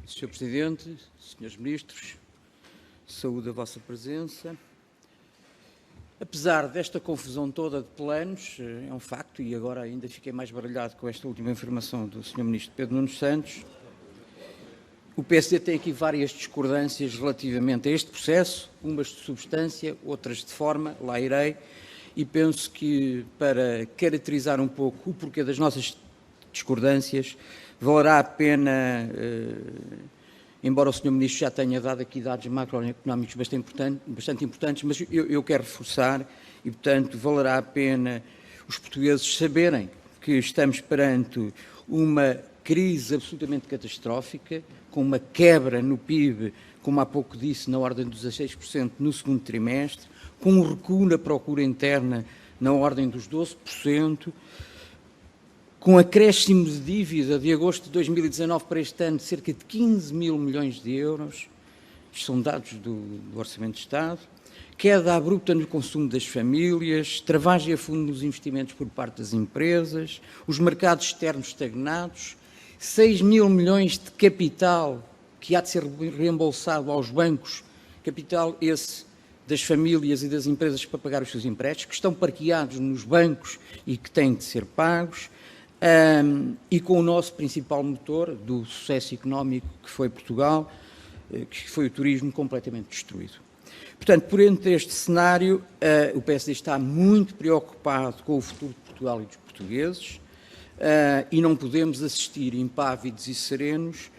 Sr. Presidente, Srs. Ministros, saúde a vossa presença. Apesar desta confusão toda de planos, é um facto, e agora ainda fiquei mais baralhado com esta última informação do Sr. Ministro Pedro Nuno Santos, o PSD tem aqui várias discordâncias relativamente a este processo, umas de substância, outras de forma, lá irei, e penso que para caracterizar um pouco o porquê das nossas discordâncias, valerá a pena, embora o Sr. Ministro já tenha dado aqui dados macroeconómicos bastante importantes, mas eu quero reforçar e, portanto, valerá a pena os portugueses saberem que estamos perante uma crise absolutamente catastrófica, com uma quebra no PIB, como há pouco disse, na ordem dos 16% no segundo trimestre, com um recuo na procura interna na ordem dos 12%, com acréscimo de dívida de agosto de 2019 para este ano de cerca de 15 mil milhões de euros, isto são dados do Orçamento de Estado, queda abrupta no consumo das famílias, travagem a fundo nos investimentos por parte das empresas, os mercados externos estagnados, 6 mil milhões de capital que há de ser reembolsado aos bancos, capital esse das famílias e das empresas para pagar os seus empréstimos, que estão parqueados nos bancos e que têm de ser pagos, e com o nosso principal motor do sucesso económico que foi Portugal, que foi o turismo, completamente destruído. Portanto, por entre este cenário, o PSD está muito preocupado com o futuro de Portugal e dos portugueses, e não podemos assistir impávidos e serenos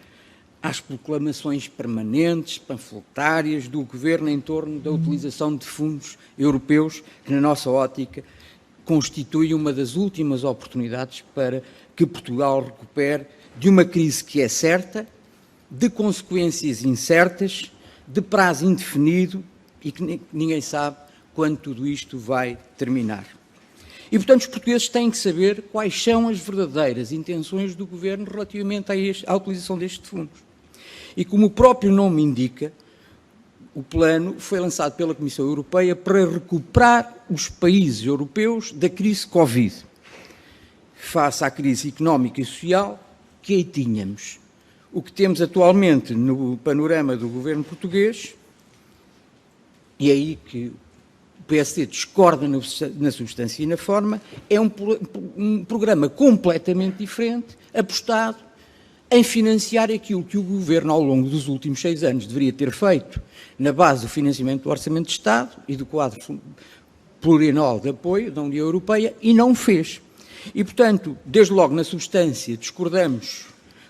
às proclamações permanentes, panfletárias do Governo em torno da utilização de fundos europeus, que na nossa ótica constitui uma das últimas oportunidades para que Portugal recupere de uma crise que é certa, de consequências incertas, de prazo indefinido e que ninguém sabe quando tudo isto vai terminar. E, portanto, os portugueses têm que saber quais são as verdadeiras intenções do Governo relativamente à utilização destes fundos. E como o próprio nome indica, o plano foi lançado pela Comissão Europeia para recuperar os países europeus da crise Covid, face à crise económica e social que aí tínhamos. O que temos atualmente no panorama do Governo português, e é aí que o PSD discorda na substância e na forma, é um programa completamente diferente, apostado em financiar aquilo que o Governo, ao longo dos últimos 6 anos, deveria ter feito na base do financiamento do Orçamento de Estado e do quadro plurianual de apoio da União Europeia, e não fez. E, portanto, desde logo na substância, discordamos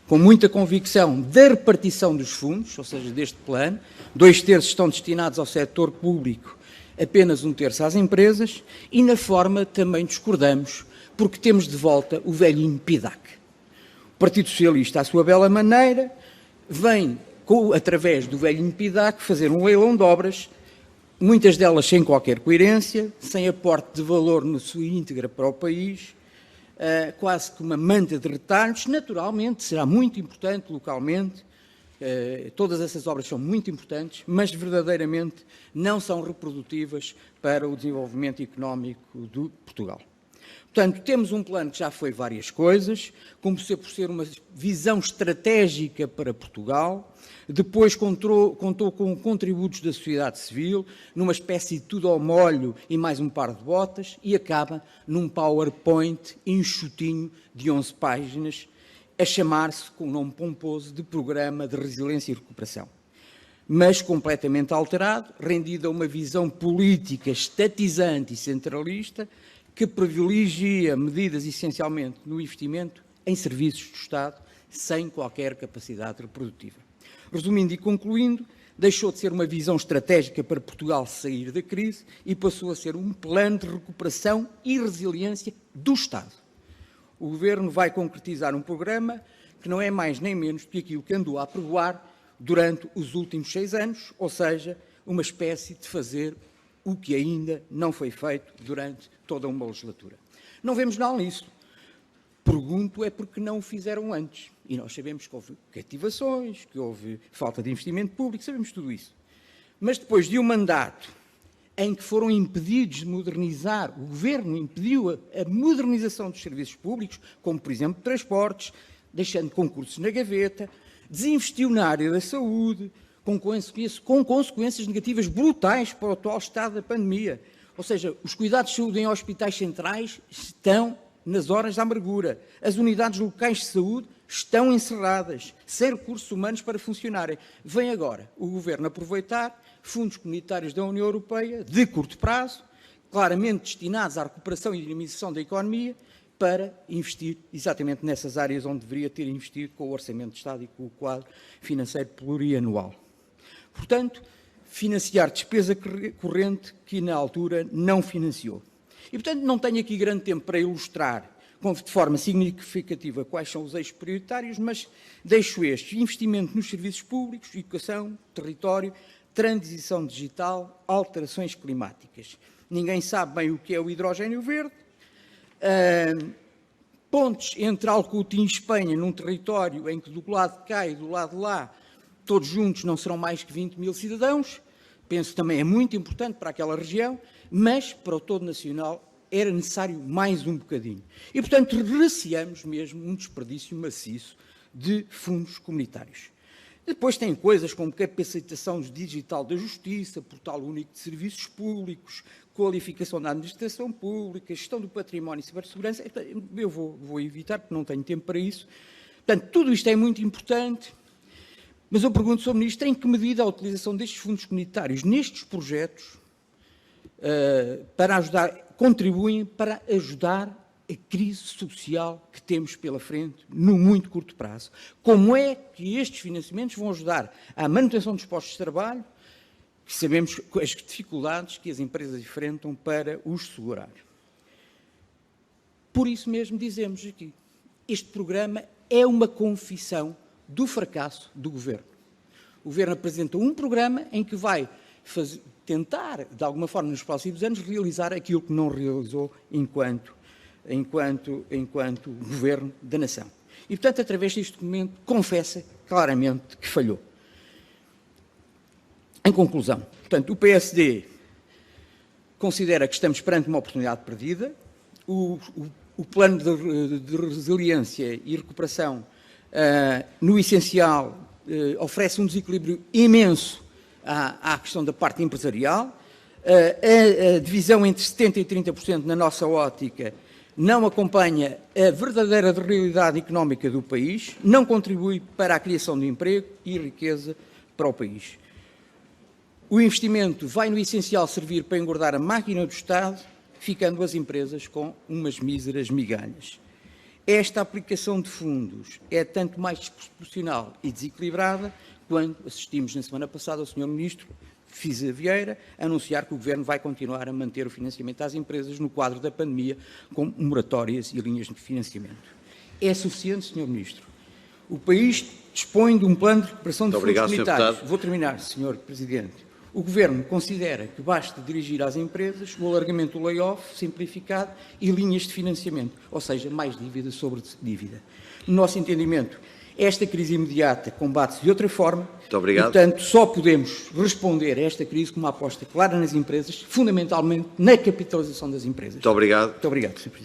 com muita convicção da repartição dos fundos, ou seja, deste plano. 2/3 estão destinados ao setor público, apenas 1/3 às empresas, e na forma também discordamos, porque temos de volta o velhinho PIDAC. O Partido Socialista, à sua bela maneira, vem, através do velhinho PIDAC, fazer um leilão de obras, muitas delas sem qualquer coerência, sem aporte de valor na sua íntegra para o país, quase que uma manta de retalhos. Naturalmente, será muito importante localmente, todas essas obras são muito importantes, mas verdadeiramente não são reprodutivas para o desenvolvimento económico de Portugal. Portanto, temos um plano que já foi várias coisas, começou por ser uma visão estratégica para Portugal, depois contou com contributos da sociedade civil, numa espécie de tudo ao molho e mais um par de botas, e acaba num PowerPoint enxutinho de 11 páginas, a chamar-se, com o nome pomposo, de Programa de Resiliência e Recuperação. Mas completamente alterado, rendido a uma visão política estatizante e centralista, que privilegia medidas essencialmente no investimento em serviços do Estado, sem qualquer capacidade reprodutiva. Resumindo e concluindo, deixou de ser uma visão estratégica para Portugal sair da crise e passou a ser um plano de recuperação e resiliência do Estado. O Governo vai concretizar um programa que não é mais nem menos do que aquilo que andou a apregoar durante os últimos 6 anos, ou seja, uma espécie de fazer o que ainda não foi feito durante toda uma legislatura. Não vemos nada nisso. Pergunto é porque não o fizeram antes. E nós sabemos que houve cativações, que houve falta de investimento público, sabemos tudo isso. Mas depois de um mandato em que foram impedidos de modernizar, o Governo impediu a modernização dos serviços públicos, como, por exemplo, transportes, deixando concursos na gaveta, desinvestiu na área da saúde, com consequências negativas brutais para o atual estado da pandemia. Ou seja, os cuidados de saúde em hospitais centrais estão nas horas da amargura. As unidades locais de saúde estão encerradas, sem recursos humanos para funcionarem. Vem agora o Governo aproveitar fundos comunitários da União Europeia, de curto prazo, claramente destinados à recuperação e dinamização da economia, para investir exatamente nessas áreas onde deveria ter investido com o Orçamento de Estado e com o quadro financeiro plurianual. Portanto, financiar despesa corrente que na altura não financiou. E, portanto, não tenho aqui grande tempo para ilustrar de forma significativa quais são os eixos prioritários, mas deixo estes: investimento nos serviços públicos, educação, território, transição digital, alterações climáticas. Ninguém sabe bem o que é o hidrogênio verde. Pontes entre Alcoutim e Espanha, num território em que do lado de cá e do lado de lá, todos juntos não serão mais que 20 mil cidadãos. Penso que também é muito importante para aquela região, mas para o todo nacional era necessário mais um bocadinho. E, portanto, receamos mesmo um desperdício maciço de fundos comunitários. Depois tem coisas como capacitação digital da justiça, portal único de serviços públicos, qualificação da administração pública, gestão do património e cibersegurança. Eu vou evitar, porque não tenho tempo para isso. Portanto, tudo isto é muito importante, mas eu pergunto, Sr. Ministro, em que medida a utilização destes fundos comunitários nestes projetos contribuem para ajudar a crise social que temos pela frente no muito curto prazo? Como é que estes financiamentos vão ajudar à manutenção dos postos de trabalho, que sabemos as dificuldades que as empresas enfrentam para os segurar? Por isso mesmo dizemos aqui, este programa é uma confissão do fracasso do Governo. O Governo apresenta um programa em que vai tentar, de alguma forma, nos próximos anos, realizar aquilo que não realizou enquanto Governo da Nação. E, portanto, através deste documento, confessa claramente que falhou. Em conclusão, portanto, o PSD considera que estamos perante uma oportunidade perdida. O plano de resiliência e recuperação, no essencial, oferece um desequilíbrio imenso à questão da parte empresarial. A divisão entre 70% e 30%, na nossa ótica, não acompanha a verdadeira realidade económica do país, não contribui para a criação de emprego e riqueza para o país. O investimento vai, no essencial, servir para engordar a máquina do Estado, ficando as empresas com umas míseras migalhas. Esta aplicação de fundos é tanto mais desproporcional e desequilibrada quando assistimos na semana passada ao Sr. Ministro Fisa Vieira anunciar que o Governo vai continuar a manter o financiamento às empresas no quadro da pandemia, com moratórias e linhas de financiamento. É suficiente, Sr. Ministro? O país dispõe de um plano de recuperação de fundos comunitários. Vou terminar, Sr. Presidente. O Governo considera que basta dirigir às empresas o alargamento do layoff simplificado e linhas de financiamento, ou seja, mais dívida sobre dívida. No nosso entendimento, esta crise imediata combate-se de outra forma. Muito obrigado. E, portanto, só podemos responder a esta crise com uma aposta clara nas empresas, fundamentalmente na capitalização das empresas. Muito obrigado. Muito obrigado, Sr. Presidente.